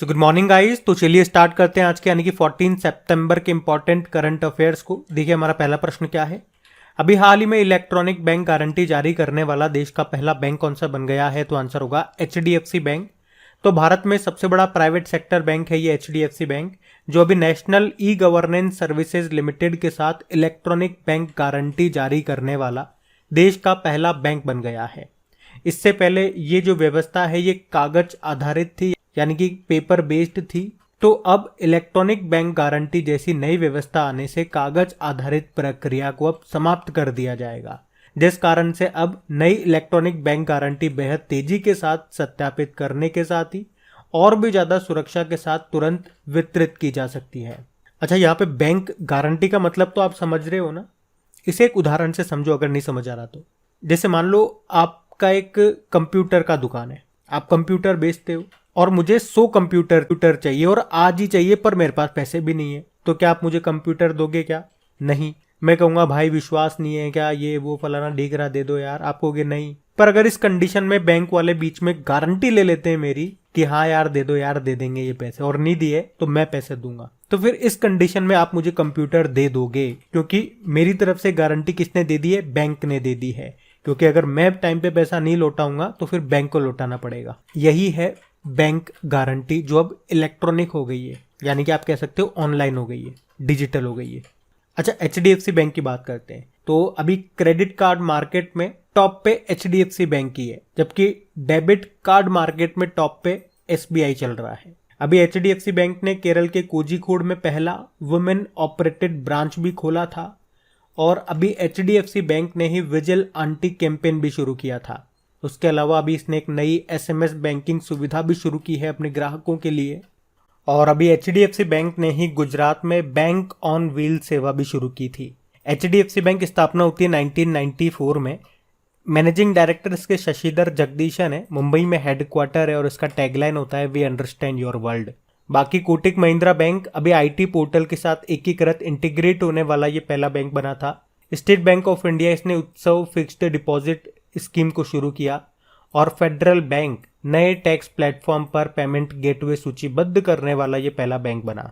So good morning guys. तो चलिए start करते हैं आज के यानी कि 14 सितंबर के इंपॉर्टेंट करंट अफेयर्स को। देखिए हमारा पहला प्रश्न क्या है। अभी हाल ही में इलेक्ट्रॉनिक बैंक गारंटी जारी करने वाला देश का पहला बैंक कौन सा बन गया है? तो आंसर होगा HDFC बैंक। तो भारत में सबसे बड़ा प्राइवेट सेक्टर बैंक है ये HDFC बैंक, जो अभी national e governance services limited के साथ इलेक्ट्रॉनिक बैंक गारंटी जारी करने वाला देश का पहला बैंक बन गया है। इससे पहले ये जो व्यवस्था है ये कागज आधारित थी, यानी कि पेपर बेस्ड थी। तो अब इलेक्ट्रॉनिक बैंक गारंटी जैसी नई व्यवस्था आने से कागज आधारित प्रक्रिया को अब समाप्त कर दिया जाएगा, जिस कारण से अब नई इलेक्ट्रॉनिक बैंक गारंटी बेहद तेजी के साथ सत्यापित करने के साथ ही और भी ज्यादा सुरक्षा के साथ तुरंत वितरित की जा सकती है। अच्छा, यहाँ पे बैंक गारंटी का मतलब तो आप समझ रहे हो ना। इसे एक उदाहरण से समझो अगर नहीं समझ आ रहा तो। जैसे मान लो आपका एक कंप्यूटर का दुकान है, आप कंप्यूटर बेचते हो और मुझे 100 कंप्यूटर चाहिए और आज ही चाहिए, पर मेरे पास पैसे भी नहीं है। तो क्या आप मुझे कंप्यूटर दोगे क्या? नहीं। मैं कहूंगा भाई विश्वास नहीं है क्या, ये वो फलाना ढीकरा दे दो यार, आप कहोगे नहीं। पर अगर इस कंडीशन में बैंक वाले बीच में गारंटी ले लेते हैं मेरी कि हाँ यार दे दो यार, दे देंगे ये पैसे, और नहीं दिए तो मैं पैसे दूंगा, तो फिर इस कंडीशन में आप मुझे कंप्यूटर दे दोगे, क्योंकि मेरी तरफ से गारंटी किसने दे दी है? बैंक ने दे दी है। क्योंकि अगर मैं टाइम पे पैसा नहीं लौटाऊंगा तो फिर बैंक को लौटाना पड़ेगा। यही है बैंक गारंटी, जो अब इलेक्ट्रॉनिक हो गई है, यानी कि आप कह सकते हो ऑनलाइन हो गई है, डिजिटल हो गई है। अच्छा, HDFC बैंक की बात करते हैं। तो अभी क्रेडिट कार्ड मार्केट में टॉप पे HDFC बैंक की है, जबकि डेबिट कार्ड मार्केट में टॉप पे SBI चल रहा है। अभी HDFC बैंक ने केरल के कोझिकोड में पहला वुमेन ऑपरेटेड ब्रांच भी खोला था, और अभी HDFC बैंक ने ही विजिल आंटी कैंपेन भी शुरू किया था। उसके अलावा अभी इसने एक नई SMS बैंकिंग सुविधा भी शुरू की है अपने ग्राहकों के लिए। और अभी HDFC बैंक ने ही गुजरात में बैंक ऑन व्हील सेवा भी शुरू की थी। HDFC बैंक की स्थापना होती है 1994 में। मैनेजिंग डायरेक्टर इसके शशिधर जगदीशन है, मुंबई में हेडक्वार्टर है, और इसका टैगलाइन होता है वी अंडरस्टैंड योर वर्ल्ड। बाकी कोटक महिंद्रा बैंक अभी IT पोर्टल के साथ एकीकृत इंटीग्रेट होने वाला ये पहला बैंक बना था। स्टेट बैंक ऑफ इंडिया इसने उत्सव फिक्स्ड डिपॉजिट स्कीम को शुरू किया, और फेडरल बैंक नए टैक्स प्लेटफॉर्म पर पेमेंट गेटवे सूचीबद्ध करने वाला ये पहला बैंक बना।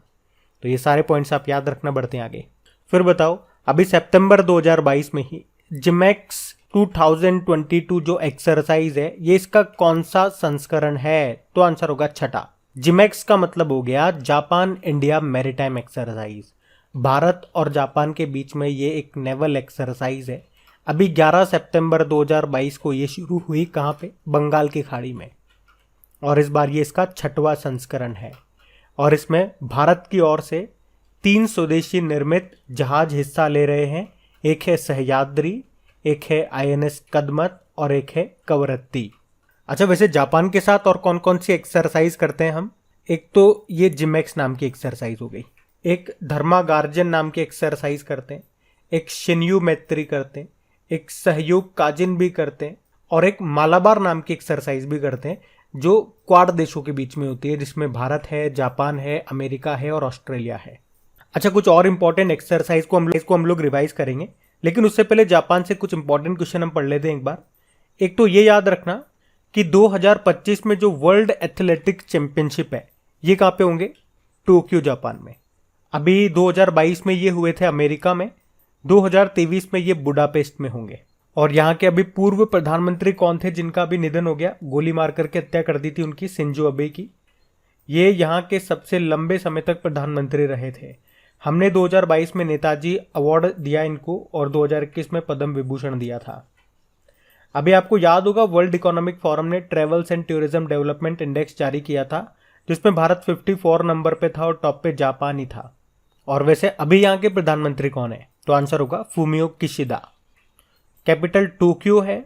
तो ये सारे पॉइंट्स आप याद रखना, बढ़ते हैं आगे। फिर बताओ, अभी सितंबर 2022 में ही जिमैक्स 2022 जो एक्सरसाइज है ये इसका कौन सा संस्करण है? तो आंसर होगा छठा। जिमैक्स का मतलब हो गया Japan India maritime exercise. Bharat और जापान के बीच में ये एक नेवल एक्सरसाइज है। अभी 11 सितंबर 2022 को ये शुरू हुई, कहाँ पे? बंगाल की खाड़ी में। और इस बार ये इसका छठवां संस्करण है, और इसमें भारत की ओर से 3 स्वदेशी निर्मित जहाज हिस्सा ले रहे हैं। एक है सह्याद्री, एक है INS कदमत, और एक है कवरत्ती। अच्छा, वैसे जापान के साथ और कौन कौन सी एक्सरसाइज करते हैं हम? एक तो ये जिमैक्स नाम की एक्सरसाइज हो गई, एक धर्मागार्जन नाम की एक्सरसाइज करते हैं, एक शिन्यू मैत्री करते हैं, एक सहयोग काजिन भी करते हैं, और एक मालाबार नाम की एक्सरसाइज भी करते हैं, जो क्वाड देशों के बीच में होती है, जिसमें भारत है, जापान है, अमेरिका है और ऑस्ट्रेलिया है। अच्छा, कुछ और इंपॉर्टेंट एक्सरसाइज को हम लोग रिवाइज करेंगे, लेकिन उससे पहले जापान से कुछ इंपॉर्टेंट क्वेश्चन हम पढ़ लेते हैं एक बार। एक तो ये याद रखना कि 2025 में जो वर्ल्ड एथलेटिक चैंपियनशिप है ये कहाँ पे होंगे? टोक्यो, जापान में। अभी 2022 में ये हुए थे अमेरिका में, 2023 में ये बुडापेस्ट में होंगे। और यहाँ के अभी पूर्व प्रधानमंत्री कौन थे जिनका भी निधन हो गया? गोली मार करके हत्या कर दी थी उनकी, शिंजो अबे की। ये यहाँ के सबसे लंबे समय तक प्रधानमंत्री रहे थे। हमने 2022 में नेताजी अवार्ड दिया इनको, और 2021 में पद्म विभूषण दिया था। अभी आपको याद होगा वर्ल्ड इकोनॉमिक फोरम ने travels and tourism development index जारी किया था, जिसमें भारत 54 नंबर पे था और टॉप पे जापान ही था। और वैसे अभी यहाँ के प्रधानमंत्री कौन है? तो आंसर होगा फूमियो किशिदा। कैपिटल टोक्यो है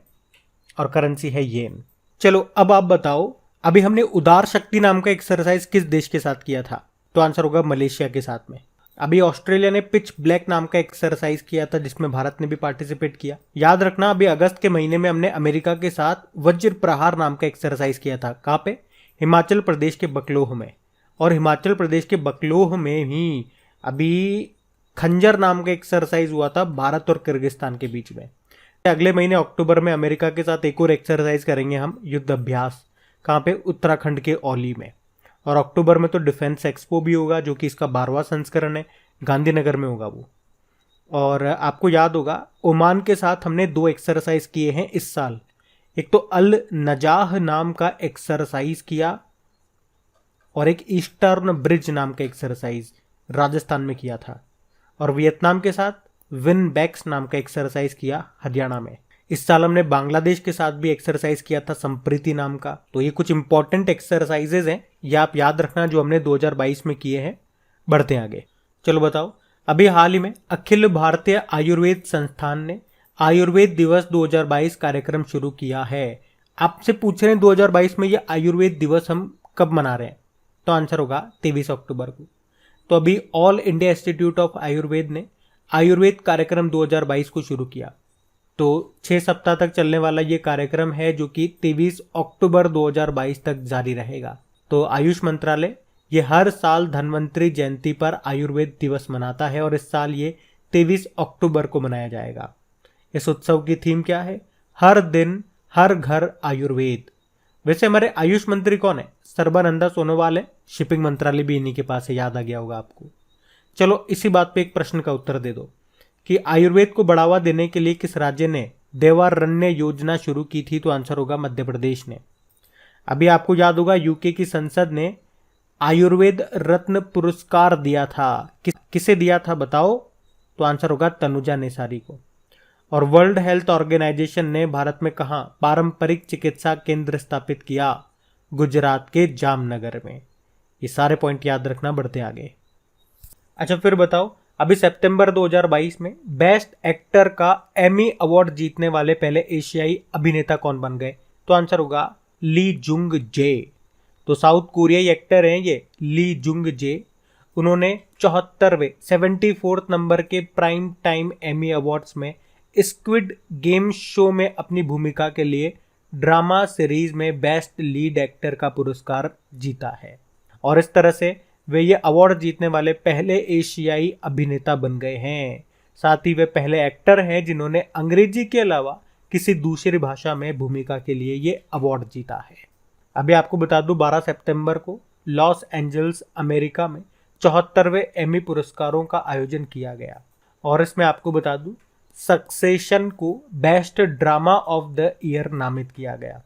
और करेंसी है येन। चलो अब आप बताओ, अभी हमने उदार शक्ति नाम का एक्सरसाइज किस देश के साथ किया था? तो आंसर होगा मलेशिया के साथ में। अभी ऑस्ट्रेलिया ने पिच ब्लैक नाम का एक्सरसाइज किया था, जिसमें भारत ने भी पार्टिसिपेट किया। याद रखना, अभी अगस्त के महीने में हमने अमेरिका के साथ वज्र प्रहार नाम का एक्सरसाइज किया था। कहाँ पे? हिमाचल प्रदेश के बकलोह में। और हिमाचल प्रदेश के बकलोह में ही अभी खंजर नाम का एक्सरसाइज हुआ था भारत और किर्गिस्तान के बीच में। अगले महीने अक्टूबर में अमेरिका के साथ एक और एक्सरसाइज करेंगे हम, युद्ध अभ्यास। कहाँ पे? उत्तराखंड के औली में। और अक्टूबर में तो डिफेंस एक्सपो भी होगा, जो कि इसका 12वां संस्करण है, गांधीनगर में होगा वो। और आपको याद होगा ओमान के साथ हमने 2 एक्सरसाइज किए हैं इस साल। एक तो अल नजाह नाम का एक्सरसाइज किया और एक ईस्टर्न ब्रिज नाम का एक्सरसाइज राजस्थान में किया था, और वियतनाम के साथ विन बैक्स नाम का एक्सरसाइज किया हरियाणा में। इस साल हमने बांग्लादेश के साथ भी एक्सरसाइज किया था संप्रीति नाम का। तो ये कुछ इंपॉर्टेंट एक्सरसाइजेज हैं, ये आप याद रखना जो हमने 2022 में किए हैं। बढ़ते हैं आगे। चलो बताओ, अभी हाल ही में अखिल भारतीय आयुर्वेद संस्थान ने आयुर्वेद दिवस 2022 कार्यक्रम शुरू किया है। आपसे पूछ रहे हैं 2022 में ये आयुर्वेद दिवस हम कब मना रहे हैं, तो आंसर होगा 23 अक्टूबर को। तो अभी all India institute of Ayurveda ने आयुर्वेद कार्यक्रम 2022 को शुरू किया। तो 6 सप्ताह तक चलने वाला ये कार्यक्रम है, जो कि 23 अक्टूबर 2022 तक जारी रहेगा। तो आयुष मंत्रालय ये हर साल धन्वंतरी जयंती पर आयुर्वेद दिवस मनाता है, और इस साल ये 23 अक्टूबर को मनाया जाएगा। इस उत्सव की थीम क्या है? हर दिन हर घर आयुर्वेद। वैसे हमारे आयुष मंत्री कौन है? सर्बानंद सोनोवाल है। शिपिंग मंत्रालय भी इन्हीं के पास है, याद आ गया होगा आपको। चलो इसी बात पे एक प्रश्न का उत्तर दे दो कि आयुर्वेद को बढ़ावा देने के लिए किस राज्य ने देवारण्य योजना शुरू की थी, तो आंसर होगा मध्य प्रदेश ने। अभी आपको याद होगा यूके की संसद ने आयुर्वेद रत्न पुरस्कार दिया था। किसे दिया था बताओ, तो आंसर होगा तनुजा नेसारी को। और वर्ल्ड हेल्थ ऑर्गेनाइजेशन ने भारत में कहां पारंपरिक चिकित्सा केंद्र स्थापित किया? गुजरात के जामनगर में। ये सारे पॉइंट याद रखना। बढ़ते आगे। अच्छा फिर बताओ, अभी सितंबर 2022 में बेस्ट एक्टर का एमी अवार्ड जीतने वाले पहले एशियाई अभिनेता कौन बन गए, तो आंसर होगा ली जुंग जे। तो साउथ कोरियाई एक्टर हैं ये ली जुंग जे। उन्होंने 74वें 74th नंबर के प्राइम टाइम एमी अवार्ड्स में स्क्विड गेम शो में अपनी भूमिका के लिए ड्रामा सीरीज में बेस्ट लीड एक्टर का पुरस्कार जीता है, और इस तरह से वे ये अवार्ड जीतने वाले पहले एशियाई अभिनेता बन गए हैं। साथ ही वे पहले एक्टर हैं जिन्होंने अंग्रेजी के अलावा किसी दूसरी भाषा में भूमिका के लिए ये अवार्ड जीता है। अभी आपको बता दूं 12 सितंबर को लॉस एंजल्स अमेरिका में 74वें एमी पुरस्कारों का आयोजन किया गया, और इसमें आपको बता दूं सक्सेशन को best drama of the year नामित किया गया।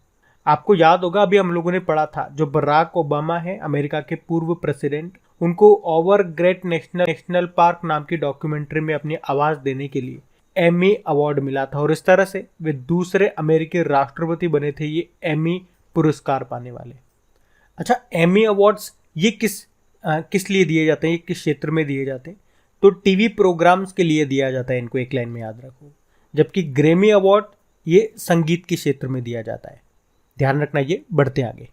आपको याद होगा अभी हम लोगों ने पढ़ा था, जो बराक ओबामा है अमेरिका के पूर्व प्रेसिडेंट, उनको ओवर ग्रेट नेशनल पार्क नाम की डॉक्यूमेंट्री में अपनी आवाज देने के लिए एमी अवार्ड मिला था, और इस तरह से वे दूसरे अमेरिकी राष्ट्रपति बने थे ये एमी पुरस्कार पाने वाले। अच्छा, एमी अवार्ड्स ये किस लिए दिए जाते हैं, ये किस क्षेत्र में दिए जाते हैं? तो टीवी प्रोग्राम्स के लिए दिया जाता है, इनको एक लाइन में याद रखो। जबकि ग्रैमी अवार्ड ये संगीत के क्षेत्र में दिया जाता है, ध्यान रखना ये। बढ़ते आगे।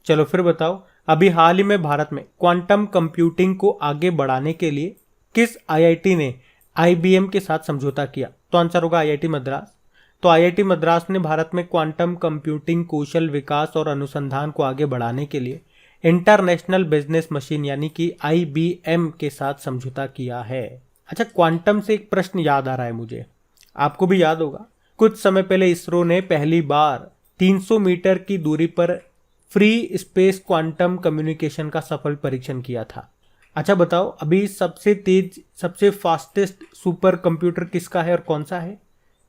चलो फिर बताओ, अभी हाल ही में भारत में क्वांटम कंप्यूटिंग को आगे बढ़ाने के लिए किस आईआईटी ने आईबीएम के साथ समझौता किया, तो आंसर होगा आईआईटी मद्रास। तो आईआईटी मद्रास ने भारत में क्वांटम कंप्यूटिंग कौशल विकास और अनुसंधान को आगे बढ़ाने के लिए इंटरनेशनल बिजनेस मशीन यानी कि आईबीएम के साथ समझौता किया है। अच्छा, क्वांटम से एक प्रश्न याद आ रहा है मुझे, आपको भी याद होगा। कुछ समय पहले इसरो ने पहली बार 300 मीटर की दूरी पर फ्री स्पेस क्वांटम कम्युनिकेशन का सफल परीक्षण किया था। अच्छा बताओ, अभी सबसे तेज सबसे फास्टेस्ट सुपर कंप्यूटर किसका है और कौन सा है?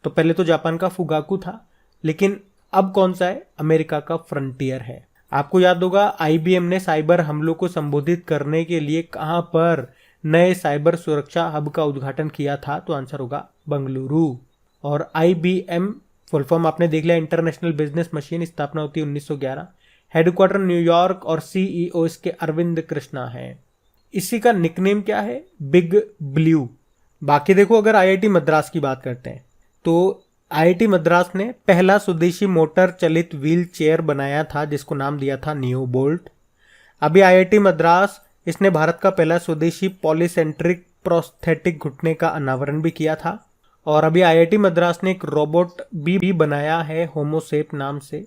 तो पहले तो जापान का फुगाकू था, लेकिन अब कौन सा है? अमेरिका का फ्रंटियर है। आपको याद होगा आईबीएम ने साइबर हमलों को संबोधित करने के लिए कहां पर नए साइबर सुरक्षा हब का उद्घाटन किया था, तो आंसर होगा बंगलुरु। और आईबीएम फुल फॉर्म आपने देख लिया, इंटरनेशनल बिजनेस मशीन, स्थापना होती है 1911, हेडक्वार्टर न्यूयॉर्क, और सीईओ इसके अरविंद कृष्णा है। इसी का निकनेम क्या है? Big blue. बाकी देखो, अगर आईआईटी मद्रास की बात करते हैं तो आईआईटी मद्रास ने पहला स्वदेशी मोटर चलित व्हील चेयर बनाया था, जिसको नाम दिया था नियो बोल्ट। अभी आईआईटी मद्रास इसने भारत का पहला स्वदेशी पॉलीसेंट्रिक प्रोस्थेटिक घुटने का अनावरण भी किया था। और अभी आईआईटी मद्रास ने एक रोबोट भी बनाया है होमोसेप नाम से,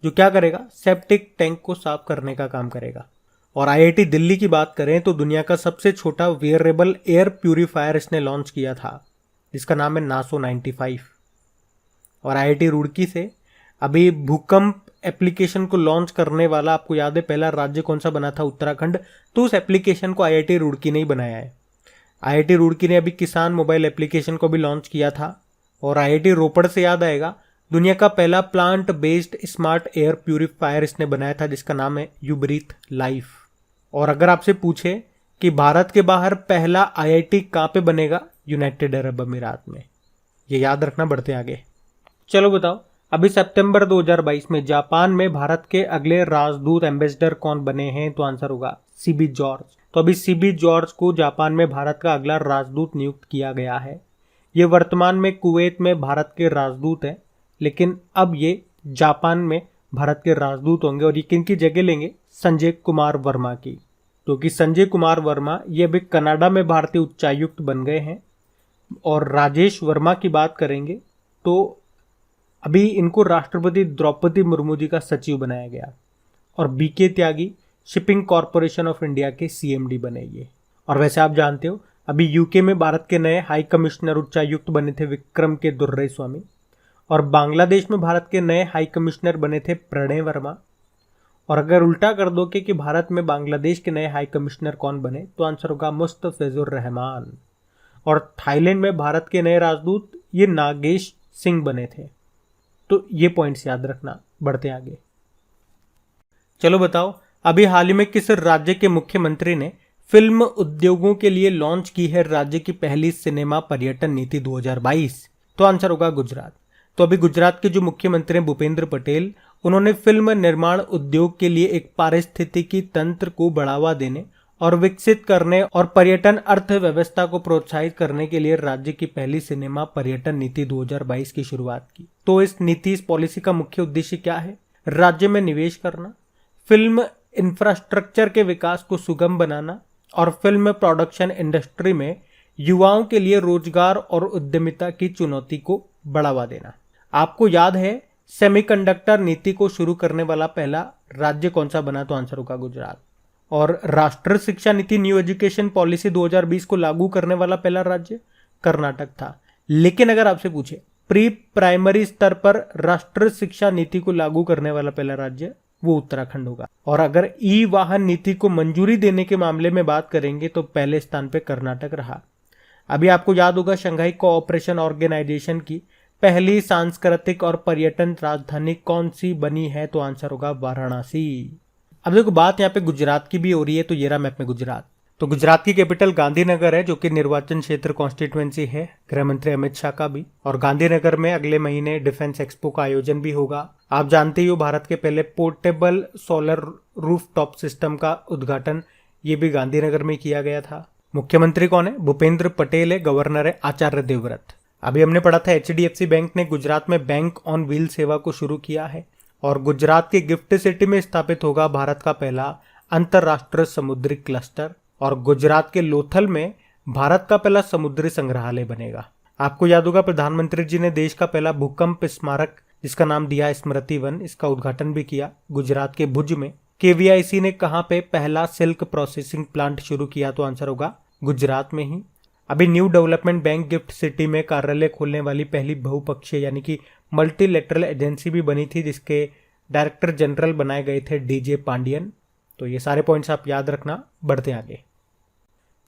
जो क्या करेगा? सेप्टिक टैंक को साफ करने का काम करेगा। और आईआईटी दिल्ली की बात करें तो दुनिया का सबसे छोटा वेयरेबल एयर प्यूरिफायर इसने लॉन्च किया था, जिसका नाम है नासो 95। और आईआईटी रुड़की से अभी भूकंप एप्लीकेशन को लॉन्च करने वाला, आपको याद है पहला राज्य कौन सा बना था? उत्तराखंड। तो उस एप्लीकेशन को आईआईटी रुड़की ने ही बनाया है। आईआईटी रुड़की ने अभी किसान मोबाइल एप्लीकेशन को भी लॉन्च किया था। और आईआईटी रोपड़ से याद आएगा, दुनिया का पहला plant based smart air purifier इसने बनाया था, जिसका नाम है यू ब्रीथ लाइफ। और अगर आपसे पूछे कि भारत के बाहर पहला आईआईटी कहाँ पे बनेगा? यूनाइटेड अरब अमीरात में। ये याद रखना, बढ़ते आगे। चलो बताओ, अभी सितंबर 2022 में जापान में भारत के अगले राजदूत एम्बेसडर कौन बने हैं? तो आंसर होगा सीबी जॉर्ज। तो अभी सीबी जॉर्ज को जापान में भारत का अगला राजदूत नियुक्त किया गया है। ये वर्तमान में कुवैत में भारत के राजदूत हैं, लेकिन अब ये जापान में भारत के राजदूत होंगे। और ये किनकी जगह लेंगे? संजय कुमार वर्मा की। क्योंकि संजय कुमार वर्मा ये अभी कनाडा में भारतीय उच्चायुक्त बन गए हैं। और राजेश वर्मा की बात करेंगे तो अभी इनको राष्ट्रपति द्रौपदी मुर्मू जी का सचिव बनाया गया। और BK Tyagi shipping corporation of India के सीएमडी बने ये। और वैसे आप जानते हो, अभी यूके में भारत के नए हाई कमिश्नर उच्चायुक्त बने थे विक्रम के दुर्रे स्वामी। और बांग्लादेश में भारत के नए हाई कमिश्नर बने थे प्रणय वर्मा। और अगर उल्टा कर दो कि भारत में बांग्लादेश के नए हाई कमिश्नर कौन बने, तो आंसर होगा मुस्तफिजुर रहमान। और थाईलैंड में भारत के नए राजदूत ये नागेश सिंह बने थे। तो ये पॉइंट्स याद रखना, बढ़ते आगे। चलो बताओ, अभी हाल ही में किस राज्य के मुख्यमंत्री ने फिल्म उद्योगों के लिए लॉन्च की है राज्य की पहली सिनेमा पर्यटन नीति 2022? तो आंसर होगा गुजरात। तो अभी गुजरात के जो मुख्यमंत्री हैं भूपेंद्र पटेल, उन्होंने फिल्म निर्माण उद्योग के लिए एक पारिस्थितिकी तंत्र को बढ़ावा देने और विकसित करने और पर्यटन अर्थव्यवस्था को प्रोत्साहित करने के लिए राज्य की पहली सिनेमा पर्यटन नीति 2022 की शुरुआत की। तो इस नीति, इस पॉलिसी का मुख्य उद्देश्य क्या है? राज्य में निवेश करना, फिल्म इंफ्रास्ट्रक्चर के विकास को सुगम बनाना और फिल्म प्रोडक्शन इंडस्ट्री में युवाओं के लिए रोजगार और उद्यमिता की चुनौती को बढ़ावा देना। आपको याद है सेमीकंडक्टर नीति को शुरू करने वाला पहला राज्य कौन सा बना? तो आंसर होगा गुजरात। और राष्ट्रीय शिक्षा नीति न्यू एजुकेशन पॉलिसी 2020 को लागू करने वाला पहला राज्य कर्नाटक था। लेकिन अगर आपसे पूछे प्री प्राइमरी स्तर पर राष्ट्रीय शिक्षा नीति को लागू करने वाला पहला राज्य, वो उत्तराखंड होगा। और अगर ई वाहन नीति को मंजूरी देने के मामले में बात करेंगे तो पहले स्थान पे कर्नाटक रहा। अभी आपको याद होगा शंघाई कोऑपरेशन ऑर्गेनाइजेशन की पहली सांस्कृतिक और पर्यटन राजधानी कौन सी बनी है? तो आंसर होगा वाराणसी। अब देखो, बात यहाँ पे गुजरात की भी हो रही है, तो ये रहा मैप में गुजरात। तो गुजरात की कैपिटल गांधीनगर है, जो कि निर्वाचन क्षेत्र कॉन्स्टिट्यूएंसी है गृह मंत्री अमित शाह का भी। और गांधीनगर में अगले महीने डिफेंस एक्सपो का आयोजन भी होगा। आप जानते ही हो भारत के पहले पोर्टेबल सोलर रूफटॉप सिस्टम का उद्घाटन ये भी गांधीनगर में किया गया था। मुख्यमंत्री कौन है? भूपेंद्र पटेल है। गवर्नर है आचार्य देवव्रत। अभी हमने पढ़ा था एचडीएफसी बैंक ने गुजरात में बैंक ऑन व्हील सेवा को शुरू किया है। और गुजरात के गिफ्ट सिटी में स्थापित होगा भारत का पहला अंतरराष्ट्रीय समुद्री क्लस्टर। और गुजरात के लोथल में भारत का पहला समुद्री संग्रहालय बनेगा। आपको याद होगा प्रधानमंत्री जी ने देश का पहला भूकंप स्मारक, जिसका नाम दिया स्मृति वन, इसका उद्घाटन भी किया गुजरात के भुज में। केवीआईसी ने कहां पे पहला सिल्क प्रोसेसिंग प्लांट शुरू किया? तो आंसर होगा गुजरात में ही। अभी new development bank gift city में कार्यालय खोलने वाली पहली बहुपक्षीय यानी कि मल्टीलेटरल एजेंसी भी बनी थी, जिसके डायरेक्टर जनरल बनाए गए थे डीजे पांडियन। तो ये सारे पॉइंट्स आप याद रखना, बढ़ते आगे।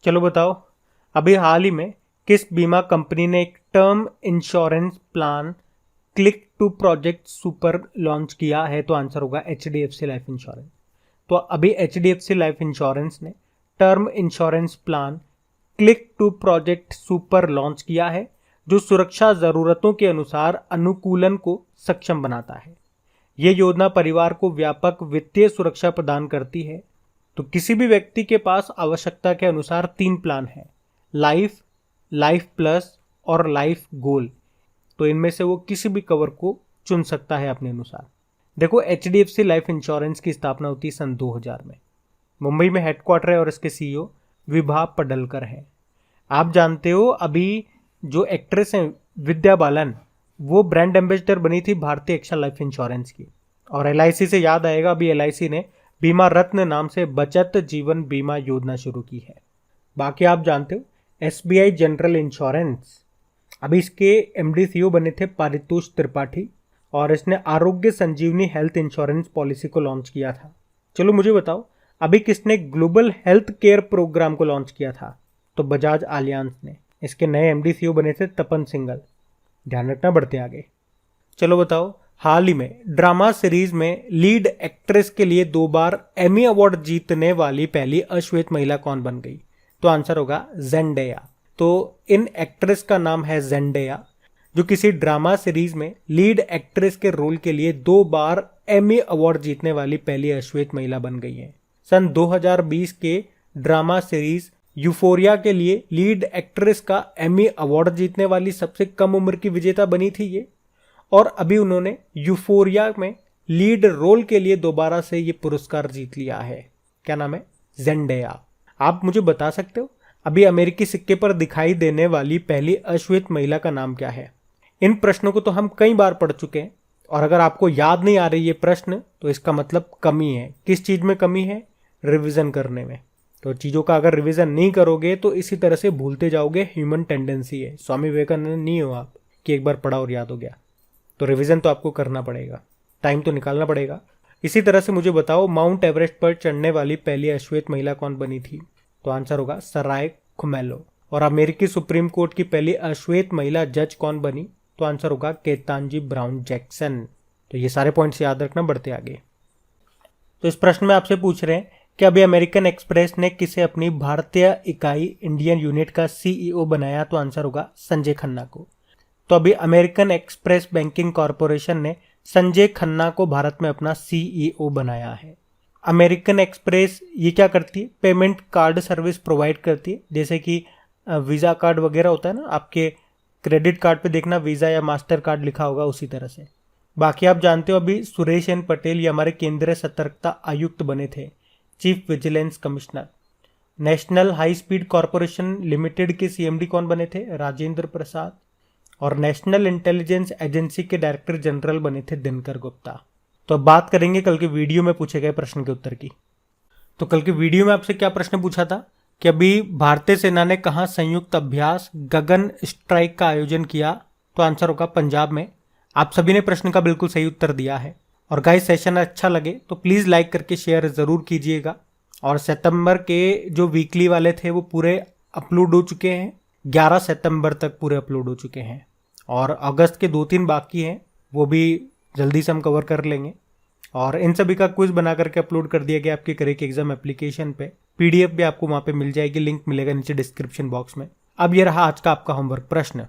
चलो बताओ, अभी हाल ही में किस बीमा कंपनी ने एक term insurance plan click to project super launch किया है? तो आंसर होगा एचडीएफसी लाइफ इंश्योरेंस। तो अभी एचडीएफसी लाइफ इंश्योरेंस ने term insurance plan click to project super launch किया है, जो सुरक्षा जरूरतों के अनुसार अनुकूलन को सक्षम बनाता है। यह योजना परिवार को व्यापक वित्तीय सुरक्षा प्रदान करती है। तो किसी भी व्यक्ति के पास आवश्यकता के अनुसार 3 प्लान हैं, लाइफ, लाइफ प्लस और लाइफ गोल। तो इनमें से वो किसी भी कवर को चुन सकता है अपने अनुसार। देखो, एचडीएफसी लाइफ इंश्योरेंस की स्थापना होती है सन 2000 में। मुंबई में हेडक्वार्टर है और इसके सीईओ विभा पडलकर है। आप जानते हो अभी जो एक्ट्रेस हैं विद्या बालन, वो ब्रांड एम्बेसडर बनी थी भारतीय एक्सा लाइफ इंश्योरेंस की। और एलआईसी से याद आएगा, अभी एलआईसी ने बीमा रत्न नाम से बचत जीवन बीमा योजना शुरू की है। बाकी आप जानते हो एसबीआई जनरल इंश्योरेंस, अभी इसके एमडी सीईओ बने थे पारितोष त्रिपाठी। और इसने आरोग्य संजीवनी हेल्थ इंश्योरेंस पॉलिसी को लॉन्च किया था। चलो मुझे बताओ, अभी किसने ग्लोबल हेल्थ केयर प्रोग्राम को लॉन्च किया था? तो बजाज आलियांज ने। इसके नए एमडी सीईओ बने थे तपन सिंघल। ध्यान रखना, बढ़ते आगे। चलो बताओ, हाल ही में ड्रामा सीरीज में लीड एक्ट्रेस के लिए 2 बार एमी अवार्ड जीतने वाली पहली अश्वेत महिला कौन बन गई? तो आंसर होगा जेंडेया। तो इन एक्ट्रेस का नाम है जेंडेया, जो किसी ड्रामा सीरीज में लीड एक्ट्रेस के रोल के लिए 2 बार एमी अवार्ड जीतने वाली पहली अश्वेत महिला बन गई है। सन 2020 के ड्रामा सीरीज यूफोरिया के लिए लीड एक्ट्रेस का एमी अवार्ड जीतने वाली सबसे कम उम्र की विजेता बनी थी ये, और अभी उन्होंने यूफोरिया में लीड रोल के लिए दोबारा से ये पुरस्कार जीत लिया है। क्या नाम है? जेंडेया। आप मुझे बता सकते हो अभी अमेरिकी सिक्के पर दिखाई देने वाली पहली अश्वेत महिला का नाम क्या है? इन प्रश्नों को तो हम कई बार पढ़ चुके हैं, और अगर आपको याद नहीं आ रही ये प्रश्न तो इसका मतलब कमी है। किस चीज में कमी है? रिवीजन करने में। तो चीजों का अगर रिवीजन नहीं करोगे तो इसी तरह से भूलते जाओगे, ह्यूमन टेंडेंसी है। स्वामी विवेकानंद नहीं हो आप कि एक बार पढ़ा और याद हो गया। तो रिवीजन तो आपको करना पड़ेगा, टाइम तो निकालना पड़ेगा। इसी तरह से मुझे बताओ, माउंट एवरेस्ट पर चढ़ने वाली पहली अश्वेत महिला कौन बनी थी? तो आंसर होगा सराय खुमेलो। और अमेरिकी सुप्रीम कोर्ट की पहली अश्वेत महिला जज कौन बनी? तो आंसर होगा केतांजी ब्राउन जैक्सन। तो ये सारे पॉइंट्स याद रखना, बढ़ते आगे। तो इस प्रश्न में आपसे पूछ रहे हैं कि अभी अमेरिकन एक्सप्रेस ने किसे अपनी भारतीय इकाई इंडियन यूनिट का सीईओ बनाया? तो आंसर होगा संजय खन्ना को। तो अभी अमेरिकन एक्सप्रेस बैंकिंग कॉरपोरेशन ने संजय खन्ना को भारत में अपना सीईओ बनाया है। अमेरिकन एक्सप्रेस ये क्या करती है? पेमेंट कार्ड सर्विस प्रोवाइड करती है, जैसे कि वीज़ा कार्ड वगैरह होता है ना, आपके क्रेडिट कार्ड पे देखना वीज़ा या मास्टर कार्ड लिखा होगा, उसी तरह से। बाकी आप जानते हो अभी सुरेश एन पटेल ये हमारे केंद्रीय सतर्कता आयुक्त बने थे, chief vigilance commissioner. National high speed corporation limited के सीएमडी कौन बने थे? राजेंद्र प्रसाद। और नेशनल इंटेलिजेंस एजेंसी के डायरेक्टर जनरल बने थे दिनकर गुप्ता। तो अब बात करेंगे कल के वीडियो में पूछे गए प्रश्न के उत्तर की। तो कल के वीडियो में आपसे क्या प्रश्न पूछा था कि अभी भारतीय सेना ने कहाँ संयुक्त अभ्यास गगन स्ट्राइक का आयोजन किया? तो आंसर होगा पंजाब में। आप सभी ने प्रश्न का बिल्कुल सही उत्तर दिया है। और गाइस, सेशन अच्छा लगे तो प्लीज लाइक करके शेयर जरूर कीजिएगा। और सितंबर के जो वीकली वाले थे वो पूरे अपलोड हो चुके हैं, 11 सितंबर तक पूरे अपलोड हो चुके हैं। और अगस्त के 2-3 बाकी हैं, वो भी जल्दी से हम कवर कर लेंगे। और इन सभी का क्विज बना करके अपलोड कर दिया गया आपके करेक्ट एग्जाम एप्लीकेशन पे। पीडीएफ भी आपको वहां पे मिल जाएगी, लिंक मिलेगा नीचे डिस्क्रिप्शन बॉक्स में। अब ये रहा आज का आपका होमवर्क प्रश्न।